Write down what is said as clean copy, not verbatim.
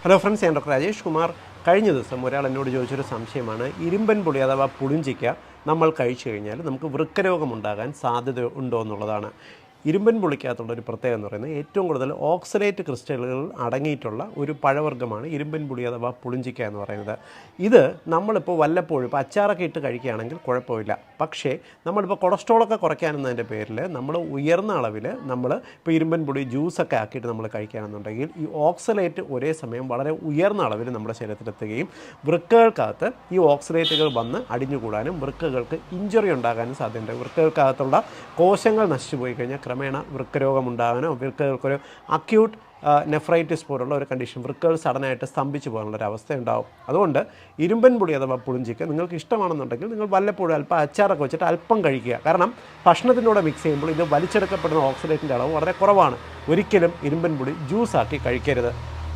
Hello friends, ഞാൻ doctor Rajesh Kumar. കഴിഞ്ഞ ദിവസം ഒരാൾ എന്നോട് ചോദിച്ചൊരു സംശയമാണ്, ഇരുമ്പൻ പുളി അഥവാ പുളിഞ്ചിക്ക നമ്മൾ കഴിച്ചു കഴിഞ്ഞാൽ നമുക്ക് വൃക്കരോഗമുണ്ടാകാൻ സാധ്യത ഉണ്ടോ എന്നുള്ളതാണ്. ഇരുമ്പൻ പുളിക്കകത്തുള്ള ഒരു പ്രത്യേകത എന്ന് പറയുന്നത് ഏറ്റവും കൂടുതൽ ഓക്സലേറ്റ് ക്രിസ്റ്റലുകൾ അടങ്ങിയിട്ടുള്ള ഒരു പഴവർഗ്ഗമാണ് ഇരുമ്പൻ പുളി അഥവാ പുളിഞ്ചിക്ക എന്ന് പറയുന്നത്. ഇത് നമ്മളിപ്പോൾ വല്ലപ്പോഴും ഇപ്പോൾ അച്ചാറൊക്കെ ഇട്ട് കഴിക്കുകയാണെങ്കിൽ കുഴപ്പമില്ല. പക്ഷേ നമ്മളിപ്പോൾ കൊളസ്ട്രോളൊക്കെ കുറയ്ക്കാനെന്നതിൻ്റെ പേരിൽ നമ്മൾ ഉയർന്ന അളവിൽ നമ്മൾ ഇപ്പോൾ ഇരുമ്പൻ പുളി ജ്യൂസൊക്കെ ആക്കിയിട്ട് നമ്മൾ കഴിക്കുകയാണെന്നുണ്ടെങ്കിൽ ഈ ഓക്സലേറ്റ് ഒരേ സമയം വളരെ ഉയർന്ന അളവിൽ നമ്മുടെ ശരീരത്തിലെത്തുകയും വൃക്കകൾക്കകത്ത് ഈ ഓക്സലേറ്റുകൾ വന്ന് അടിഞ്ഞുകൂടാനും വൃക്കകൾക്ക് ഇഞ്ചുറി ഉണ്ടാകാനും സാധ്യതയുണ്ട്. വൃക്കകൾക്കകത്തുള്ള കോശങ്ങൾ നശിച്ചു പോയി കഴിഞ്ഞാൽ ക്രമേണ വൃക്കരോഗമുണ്ടാകാനോ വൃക്കകൾക്കൊരു അക്യൂട്ട് നെഫ്രൈറ്റിസ് പോലുള്ള ഒരു കണ്ടീഷൻ, വൃക്കകൾ സഡനായിട്ട് സ്തംഭിച്ചു പോകാനുള്ളൊരു അവസ്ഥയുണ്ടാവും. അതുകൊണ്ട് ഇരുമ്പൻ പുളി അഥവാ പുളിഞ്ചിക്ക നിങ്ങൾക്ക് ഇഷ്ടമാണെന്നുണ്ടെങ്കിൽ നിങ്ങൾ വല്ലപ്പോഴും അല്പം അച്ചാറൊക്കെ വെച്ചിട്ട് അല്പം കഴിക്കുക. കാരണം ഭക്ഷണത്തിൻ്റെ കൂടെ മിക്സ് ചെയ്യുമ്പോൾ ഇത് വലിച്ചെടുക്കപ്പെടുന്ന ഓക്സിഡേറ്റിൻ്റെ അളവ് വളരെ കുറവാണ്. ഒരിക്കലും ഇരുമ്പൻ പുളി ജ്യൂസാക്കി കഴിക്കരുത്.